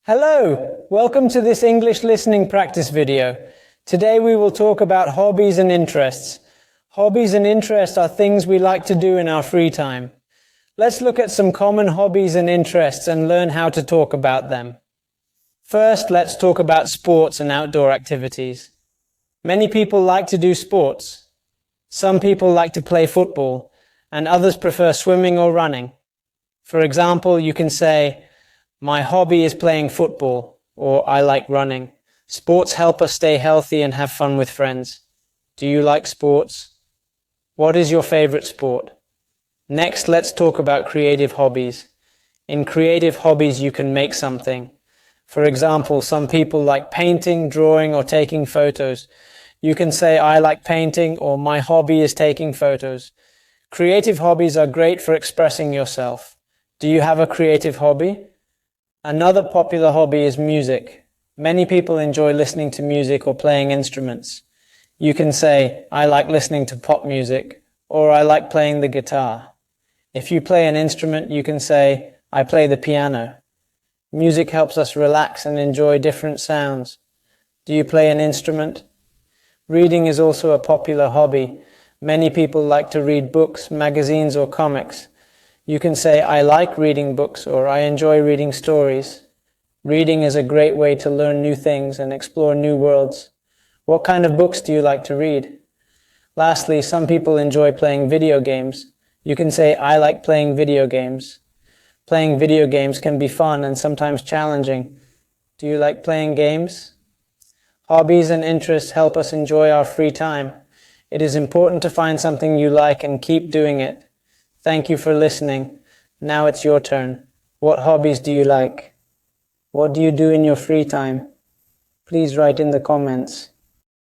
Hello, welcome to this English listening practice video. Today we will talk about hobbies and interests. Hobbies and interests are things we like to do in our free time. Let's look at some common hobbies and interests and learn how to talk about them. First, let's talk about sports and outdoor activities. Many people like to do sports. Some people like to play football, and others prefer swimming or running. For example, you can say, "My hobby is playing football," or "I like running." Sports help us stay healthy and have fun with friends. Do you like sports? What is your favorite sport? Next, let's talk about creative hobbies. In creative hobbies, you can make something. For example, some people like painting, drawing, or taking photos. You can say, "I like painting," or "My hobby is taking photos." Creative hobbies are great for expressing yourself. Do you have a creative hobby? Another popular hobby is music. Many people enjoy listening to music or playing instruments. You can say, "I like listening to pop music," or "I like playing the guitar." If you play an instrument, you can say, "I play the piano." Music helps us relax and enjoy different sounds. Do you play an instrument? Reading is also a popular hobby. Many people like to read books, magazines, or comics. You can say, "I like reading books," or "I enjoy reading stories." Reading is a great way to learn new things and explore new worlds. What kind of books do you like to read? Lastly, some people enjoy playing video games. You can say, "I like playing video games." Playing video games can be fun and sometimes challenging. Do you like playing games? Hobbies and interests help us enjoy our free time. It is important to find something you like and keep doing it. Thank you for listening. Now it's your turn. What hobbies do you like? What do you do in your free time? Please write in the comments.